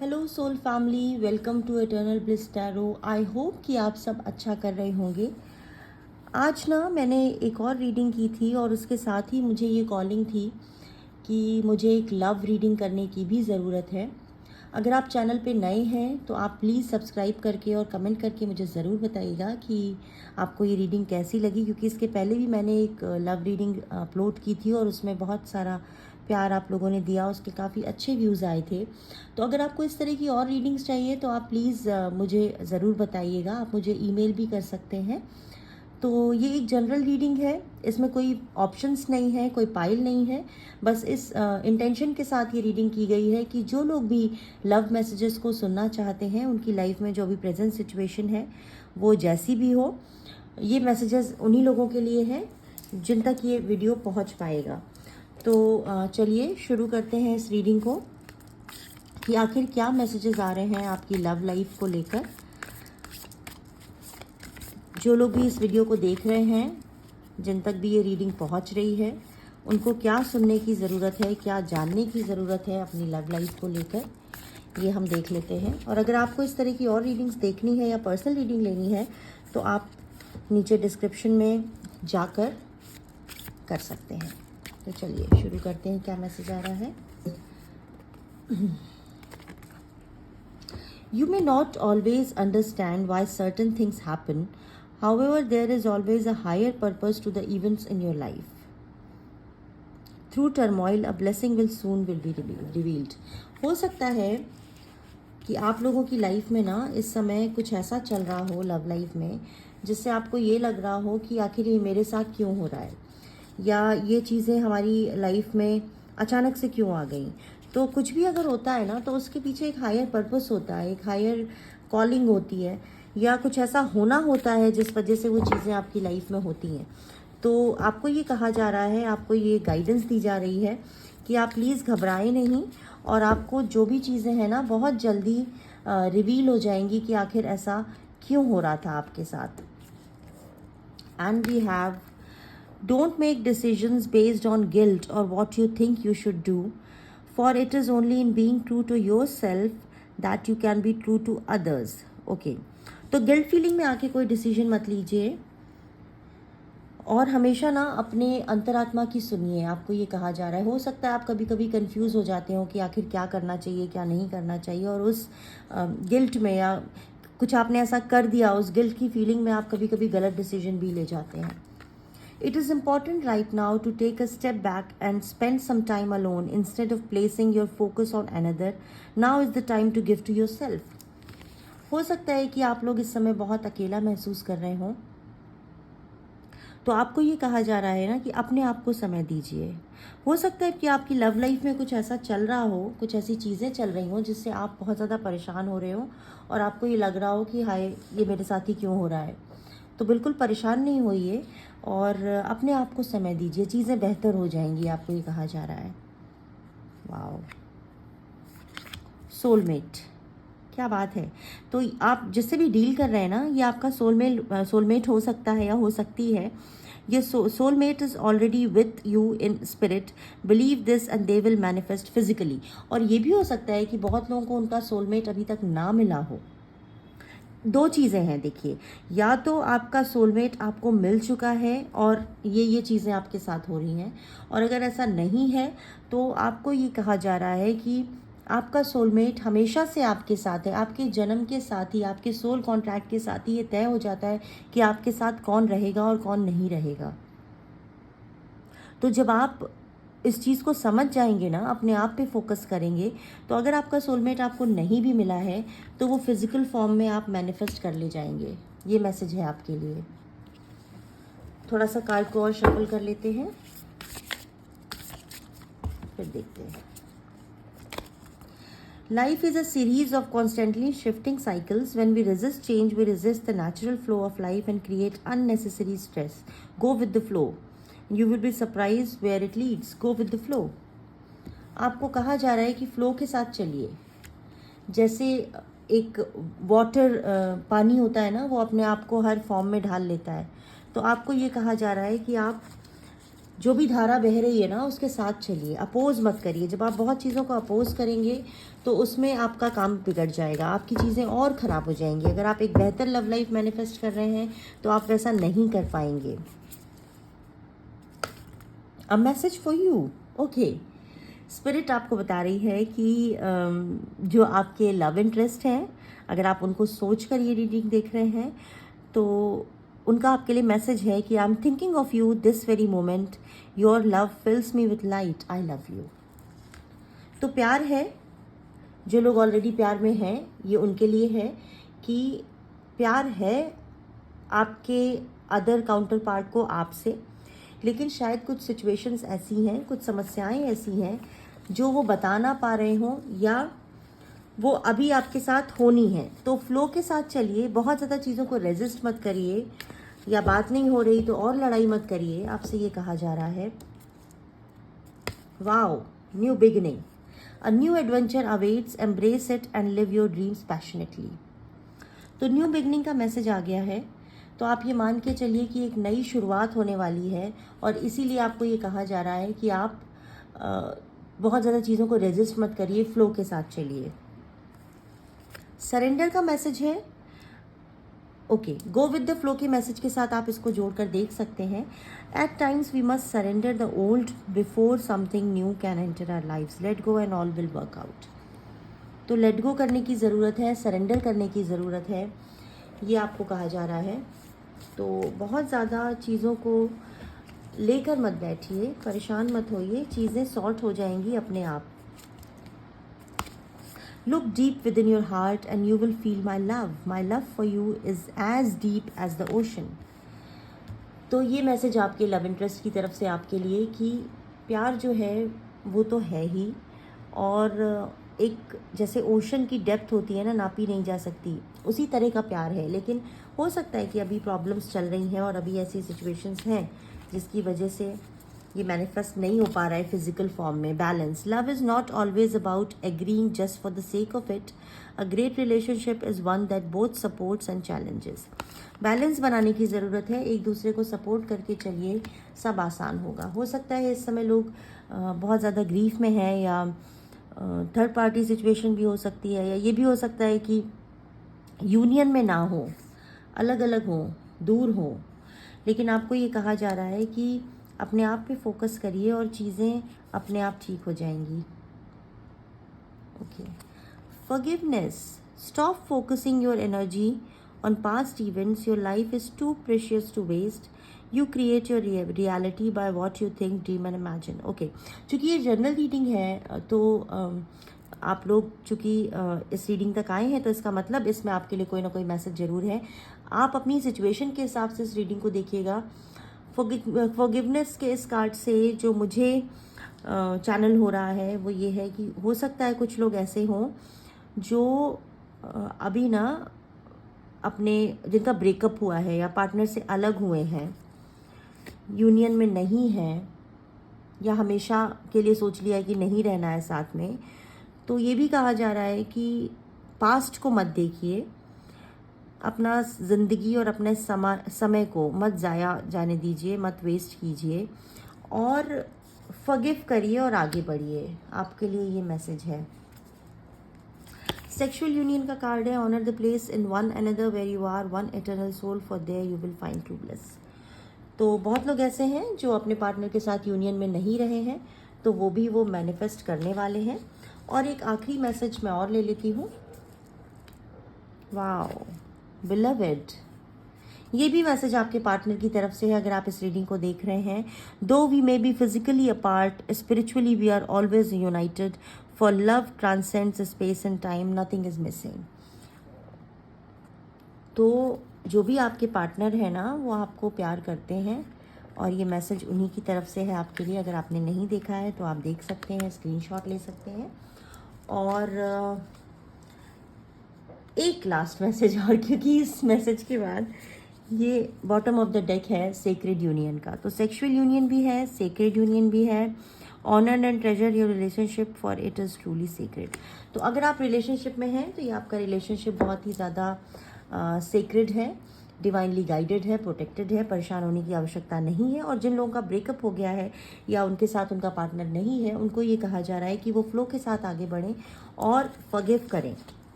Hello soul family, welcome to Eternal Bliss Tarot. I hope कि आप सब अच्छा कर रहे होंगे। आज ना मैंने एक और रीडिंग की थी और उसके साथ ही मुझे ये कॉलिंग थी कि मुझे एक लव रीडिंग करने की भी ज़रूरत है। अगर आप चैनल पे नए हैं तो आप प्लीज़ सब्सक्राइब करके और कमेंट करके मुझे ज़रूर बताइएगा कि आपको ये रीडिंग कैसी लगी, क्योंकि इसके पहले भी मैंने एक लव रीडिंग अपलोड की थी और उसमें बहुत सारा प्यार आप लोगों ने दिया, उसके काफ़ी अच्छे व्यूज़ आए थे। तो अगर आपको इस तरह की और रीडिंग्स चाहिए तो आप प्लीज़ मुझे ज़रूर बताइएगा। आप मुझे ईमेल भी कर सकते हैं। तो ये एक जनरल रीडिंग है, इसमें कोई ऑप्शंस नहीं है, कोई पाइल नहीं है। बस इस इंटेंशन के साथ ये रीडिंग की गई है कि जो लोग भी लव मैसेजेस को सुनना चाहते हैं, उनकी लाइफ में जो अभी प्रेजेंट सिचुएशन है वो जैसी भी हो, ये मैसेजेस उन्हीं लोगों के लिए हैं जिन तक ये वीडियो पहुंच पाएगा। तो चलिए शुरू करते हैं इस रीडिंग को कि आखिर क्या मैसेजेस आ रहे हैं आपकी लव लाइफ को लेकर। जो लोग भी इस वीडियो को देख रहे हैं, जिन तक भी ये रीडिंग पहुंच रही है, उनको क्या सुनने की ज़रूरत है, क्या जानने की ज़रूरत है अपनी लव लाइफ को लेकर, ये हम देख लेते हैं। और अगर आपको इस तरह की और रीडिंग्स देखनी है या पर्सनल रीडिंग लेनी है तो आप नीचे डिस्क्रिप्शन में जाकर कर सकते हैं। तो चलिए शुरू करते हैं, क्या मैसेज आ रहा है। You may not always understand why certain things happen. However, there is always a higher purpose to the events in your life. Through turmoil, a blessing will soon will be revealed. हो सकता है कि आप लोगों की life में ना इस समय कुछ ऐसा चल रहा हो लव लाइफ में जिससे आपको ये लग रहा हो कि आखिर ये मेरे साथ क्यों हो रहा है, या ये चीज़ें हमारी लाइफ में अचानक से क्यों आ गई। तो कुछ भी अगर होता है ना तो उसके पीछे एक हायर पर्पस होता है, एक हायर कॉलिंग होती है, या कुछ ऐसा होना होता है जिस वजह से वो चीज़ें आपकी लाइफ में होती हैं। तो आपको ये कहा जा रहा है, आपको ये गाइडेंस दी जा रही है कि आप प्लीज़ घबराएं नहीं, और आपको जो भी चीज़ें हैं ना बहुत जल्दी रिवील हो जाएंगी कि आखिर ऐसा क्यों हो रहा था आपके साथ। And we have, don't make decisions based on guilt or what you think you should do, for it is only in being true to yourself that you can be true to others. Okay, तो guilt feeling में आके कोई decision मत लीजिए और हमेशा ना अपने अंतरात्मा की सुनिए। आपको ये कहा जा रहा है, हो सकता है आप कभी कभी कंफ्यूज हो जाते हो कि आखिर क्या करना चाहिए क्या नहीं करना चाहिए, और उस गिल्ट में या कुछ आपने ऐसा कर दिया, उस गिल्ट की फीलिंग में आप कभी कभी गलत डिसीजन भी ले जाते हैं। It is important right now to take a step back and spend some time alone instead of placing your focus on another. Now is the time to give to yourself. हो सकता है कि आप लोग इस समय बहुत अकेला महसूस कर रहे हों, तो आपको ये कहा जा रहा है ना कि अपने आप को समय दीजिए। हो सकता है कि आपकी लव लाइफ में कुछ ऐसा चल रहा हो, कुछ ऐसी चीज़ें चल रही हों जिससे आप बहुत ज़्यादा परेशान हो रहे हो और आपको ये लग रहा हो कि हाय ये मेरे साथ ही क्यों हो रहा है। तो बिल्कुल परेशान नहीं होइए और अपने आप को समय दीजिए, चीज़ें बेहतर हो जाएंगी, आपको ये कहा जा रहा है। वाओ, सोलमेट, क्या बात है। तो आप जिससे भी डील कर रहे हैं ना, ये आपका सोलमेट हो सकता है या हो सकती है। ये soulmate is already with you in spirit, believe this and they will manifest physically. और ये भी हो सकता है कि बहुत लोगों को उनका सोलमेट अभी तक ना मिला हो। दो चीज़ें हैं देखिए, या तो आपका सोलमेट आपको मिल चुका है और ये चीज़ें आपके साथ हो रही हैं, और अगर ऐसा नहीं है तो आपको ये कहा जा रहा है कि आपका सोलमेट हमेशा से आपके साथ है, आपके जन्म के साथ ही, आपके सोल कॉन्ट्रैक्ट के साथ ही ये तय हो जाता है कि आपके साथ कौन रहेगा और कौन नहीं रहेगा। तो जब आप इस चीज़ को समझ जाएंगे ना, अपने आप पे फोकस करेंगे, तो अगर आपका सोलमेट आपको नहीं भी मिला है तो वो फिजिकल फॉर्म में आप मैनिफेस्ट कर ले जाएंगे। ये मैसेज है आपके लिए। थोड़ा सा कार्ड को और शफल कर लेते हैं, फिर देखते हैं। Life is a series of constantly shifting cycles. When we resist change, we resist the natural flow of life and create unnecessary stress. Go with the flow. You will be surprised where it leads. Go with the flow. आपको कहा जा रहा है कि flow के साथ चलिए। जैसे एक वाटर, पानी होता है ना, वो अपने आप को हर फॉर्म में ढाल लेता है। तो आपको ये कहा जा रहा है कि आप जो भी धारा बह रही है ना उसके साथ चलिए, अपोज मत करिए। जब आप बहुत चीज़ों को अपोज करेंगे तो उसमें आपका काम बिगड़ जाएगा, आपकी चीज़ें और ख़राब हो जाएंगी। अगर आप एक बेहतर लव लाइफ मैनिफेस्ट कर रहे हैं तो आप वैसा नहीं कर पाएंगे। A message for you, okay. Spirit आपको बता रही है कि जो आपके लव इंटरेस्ट हैं, अगर आप उनको सोच कर ये रीडिंग देख रहे हैं तो उनका आपके लिए मैसेज है कि I am thinking of you this very moment, your love fills me with light, I love you. तो प्यार है, जो लोग ऑलरेडी प्यार में हैं ये उनके लिए है कि प्यार है आपके अदर काउंटर पार्ट को आपसे, लेकिन शायद कुछ सिचुएशंस ऐसी हैं, कुछ समस्याएं ऐसी हैं जो वो बता ना पा रहे हों या वो अभी आपके साथ होनी है। तो फ्लो के साथ चलिए, बहुत ज़्यादा चीज़ों को रेजिस्ट मत करिए, या बात नहीं हो रही तो और लड़ाई मत करिए, आपसे ये कहा जा रहा है। Wow, new beginning, a new adventure awaits, embrace it and live your dreams passionately. तो न्यू बिगिनिंग का मैसेज आ गया है, तो आप ये मान के चलिए कि एक नई शुरुआत होने वाली है, और इसीलिए आपको ये कहा जा रहा है कि आप बहुत ज़्यादा चीज़ों को रेजिस्ट मत करिए, फ्लो के साथ चलिए। सरेंडर का मैसेज है, okay, go with the flow के मैसेज के साथ आप इसको जोड़कर देख सकते हैं। At times we must surrender the old before something new can enter our lives, let go and all will work out. तो लेट गो करने की ज़रूरत है, सरेंडर करने की ज़रूरत है, ये आपको कहा जा रहा है। तो बहुत ज़्यादा चीज़ों को लेकर मत बैठिए, परेशान मत होइए, चीज़ें सॉर्ट हो जाएंगी अपने आप। Look deep within your heart and you will feel my love. My love for you is as deep as the ocean. तो ये मैसेज आपके लव इंटरेस्ट की तरफ से आपके लिए कि प्यार जो है वो तो है ही, और एक जैसे ओशन की डेप्थ होती है ना, नापी नहीं जा सकती, उसी तरह का प्यार है। लेकिन हो सकता है कि अभी प्रॉब्लम्स चल रही हैं और अभी ऐसी सिचुएशंस हैं जिसकी वजह से ये मैनिफेस्ट नहीं हो पा रहा है फिजिकल फॉर्म में। Balance, love is not always about agreeing just for the sake of it, a great relationship is one that both supports and challenges. Balance बनाने की ज़रूरत है, एक दूसरे को सपोर्ट करके चलिए, सब आसान होगा। हो सकता है इस समय लोग बहुत ज़्यादा ग्रीफ में हैं, या थर्ड पार्टी सिचुएशन भी हो सकती है, या ये भी हो सकता है कि यूनियन में ना हो, अलग अलग हो, दूर हो। लेकिन आपको ये कहा जा रहा है कि अपने आप पे फोकस करिए और चीज़ें अपने आप ठीक हो जाएंगी। Okay, forgiveness, stop focusing your energy on past events, your life is too precious to waste, you create your reality by what you think, dream and imagine. Okay, चूँकि ये जनरल रीडिंग है तो आप लोग चूँकि इस रीडिंग तक आए हैं तो इसका मतलब इसमें आपके लिए कोई ना कोई मैसेज ज़रूर है। आप अपनी सिचुएशन के हिसाब से इस रीडिंग को देखिएगा। फॉरगिवनेस के इस कार्ड से जो मुझे चैनल हो रहा है वो ये है कि हो सकता है कुछ लोग ऐसे हों जो अभी ना अपने, जिनका ब्रेकअप हुआ है या पार्टनर से अलग हुए हैं, यूनियन में नहीं हैं, या हमेशा के लिए सोच लिया है कि नहीं रहना है साथ में। तो ये भी कहा जा रहा है कि पास्ट को मत देखिए, अपना ज़िंदगी और अपने समय को मत ज़ाया जाने दीजिए, मत वेस्ट कीजिए, और फॉरगिव करिए और आगे बढ़िए। आपके लिए ये मैसेज है। सेक्सुअल यूनियन का कार्ड है, honour the place in one another where you are one eternal soul, for there you will find true bliss. तो बहुत लोग ऐसे हैं जो अपने पार्टनर के साथ यूनियन में नहीं रहे हैं, तो वो भी वो मैनिफेस्ट करने वाले हैं। और एक आखिरी मैसेज मैं और ले लेती हूँ। वाओ, बिलवेड, ये भी मैसेज आपके पार्टनर की तरफ से है अगर आप इस रीडिंग को देख रहे हैं। Though we may be physically apart, spiritually we are always united, for love transcends space and time, nothing is missing. तो जो भी आपके पार्टनर है ना वो आपको प्यार करते हैं, और ये मैसेज उन्हीं की तरफ से है आपके लिए। अगर आपने नहीं देखा है तो आप देख सकते हैं, स्क्रीनशॉट ले सकते हैं। और एक लास्ट मैसेज और, क्योंकि इस मैसेज के बाद ये बॉटम ऑफ द डेक है सेक्रेड यूनियन का। तो सेक्सुअल यूनियन भी है, सेक्रेड यूनियन भी है। Honour and treasure your relationship, for it is truly sacred. तो अगर आप रिलेशनशिप में हैं तो ये आपका रिलेशनशिप बहुत ही ज़्यादा सेक्रेड है, डिवाइनली गाइडेड है, प्रोटेक्टेड है, परेशान होने की आवश्यकता नहीं है। और जिन लोगों का ब्रेकअप हो गया है या उनके साथ उनका पार्टनर नहीं है, उनको ये कहा जा रहा है कि वो फ्लो के साथ आगे बढ़ें और फॉरगिव करें,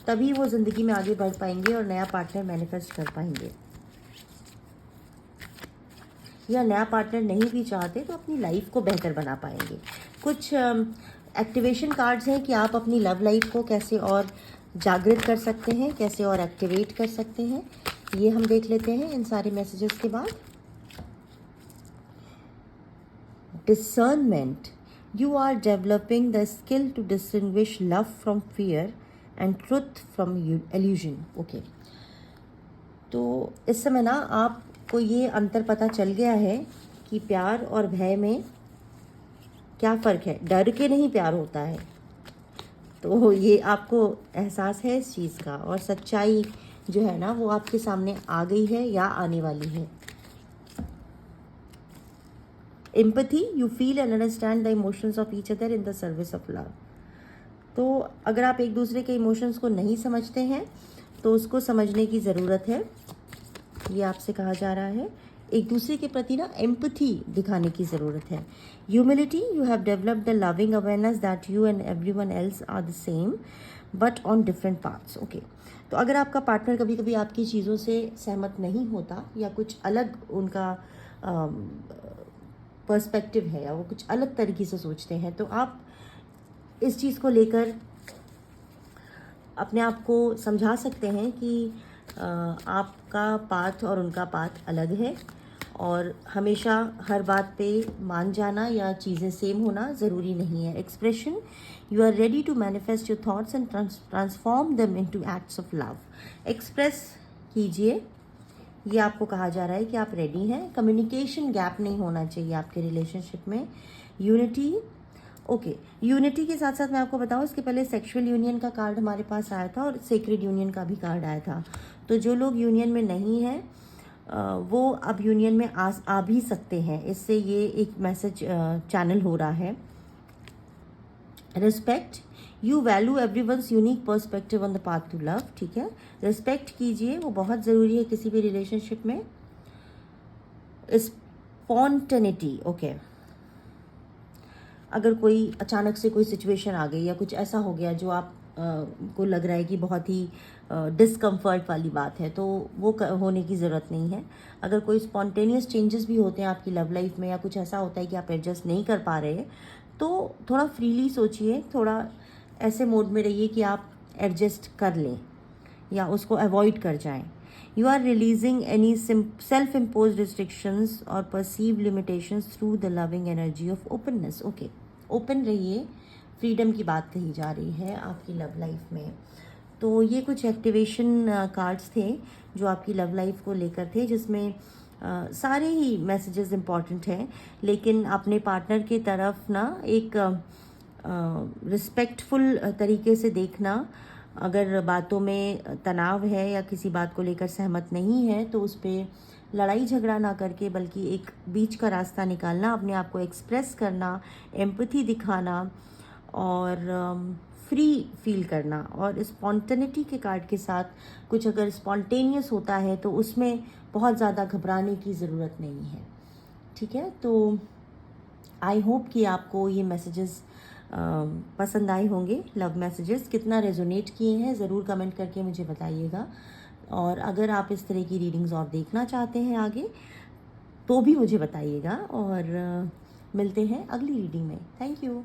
तभी वो ज़िंदगी में आगे बढ़ पाएंगे और नया पार्टनर मैनिफेस्ट कर पाएंगे। या नया पार्टनर नहीं भी चाहते तो अपनी लाइफ को बेहतर बना पाएंगे। कुछ एक्टिवेशन कार्ड्स हैं कि आप अपनी लव लाइफ को कैसे और जागृत कर सकते हैं, कैसे और एक्टिवेट कर सकते हैं, ये हम देख लेते हैं इन सारे मैसेजेस के बाद। Discernment, you are developing the skill to distinguish love from fear and truth from illusion. Okay, तो इस समय ना आपको ये अंतर पता चल गया है कि प्यार और भय में क्या फ़र्क है। डर के नहीं प्यार होता है, तो ये आपको एहसास है इस चीज़ का, और सच्चाई जो है ना वो आपके सामने आ गई है या आने वाली है। Empathy, you feel and understand the emotions of each other in the service of love. तो अगर आप एक दूसरे के इमोशंस को नहीं समझते हैं तो उसको समझने की ज़रूरत है, ये आपसे कहा जा रहा है। एक दूसरे के प्रति ना एम्पैथी दिखाने की ज़रूरत है। Humility, you have developed the loving awareness that you and everyone else are the same but on different paths. Okay, तो अगर आपका पार्टनर कभी कभी आपकी चीज़ों से सहमत नहीं होता या कुछ अलग उनका पर्सपेक्टिव है या वो कुछ अलग तरीके से सोचते हैं, तो आप इस चीज़ को लेकर अपने आप को समझा सकते हैं कि आपका पाथ और उनका पाथ अलग है, और हमेशा हर बात पे मान जाना या चीज़ें सेम होना ज़रूरी नहीं है। Expression, you are ready to manifest your thoughts and transform them into acts of love. Express कीजिए, ये आपको कहा जा रहा है कि आप रेडी हैं। कम्युनिकेशन गैप नहीं होना चाहिए आपके रिलेशनशिप में। यूनिटी, ओके, यूनिटी के साथ साथ मैं आपको बताऊं, इसके पहले सेक्सुअल यूनियन का कार्ड हमारे पास आया था और सेक्रेड यूनियन का भी कार्ड आया था। तो जो लोग यूनियन में नहीं हैं वो अब यूनियन में आ भी सकते हैं। इससे ये एक मैसेज चैनल हो रहा है। Respect, you value everyone's unique perspective on the path to love. ठीक है, रिस्पेक्ट कीजिए, वो बहुत ज़रूरी है किसी भी रिलेशनशिप में। स्पॉन्टेनिटी, ओके, अगर कोई अचानक से कोई सिचुएशन आ गई या कुछ ऐसा हो गया जो आप को लग रहा है कि बहुत ही डिस्कम्फर्ट वाली बात है, तो वो होने की ज़रूरत नहीं है। अगर कोई स्पॉन्टेनियस चेंजेस भी होते हैं आपकी लव लाइफ में या कुछ ऐसा होता है कि आप एडजस्ट नहीं कर पा रहे, तो थोड़ा फ्रीली सोचिए, थोड़ा ऐसे मोड में रहिए कि आप एडजस्ट कर लें या उसको अवॉइड कर जाएं। You are releasing any self impose restrictions और perceive limitations through the loving energy of openness. Okay, open रहिए, फ्रीडम की बात कही जा रही है आपकी लव लाइफ में। तो ये कुछ एक्टिवेशन कार्ड्स थे जो आपकी लव लाइफ को लेकर थे, जिसमें सारे ही मैसेजेस इम्पॉर्टेंट हैं, लेकिन अपने पार्टनर की तरफ ना एक रिस्पेक्टफुल तरीके से देखना। अगर बातों में तनाव है या किसी बात को लेकर सहमत नहीं है तो उस पर लड़ाई झगड़ा ना करके बल्कि एक बीच का रास्ता निकालना, अपने आप को एक्सप्रेस करना, एम्पैथी दिखाना और फ्री फील करना। और स्पॉन्टेनिटी के कार्ड के साथ कुछ अगर स्पॉन्टेनियस होता है तो उसमें बहुत ज़्यादा घबराने की ज़रूरत नहीं है। ठीक है, तो आई होप कि आपको ये मैसेजेस पसंद आए होंगे। लव मैसेजेस कितना रेजोनेट किए हैं ज़रूर कमेंट करके मुझे बताइएगा, और अगर आप इस तरह की रीडिंग्स और देखना चाहते हैं आगे तो भी मुझे बताइएगा, और मिलते हैं अगली रीडिंग में। Thank you.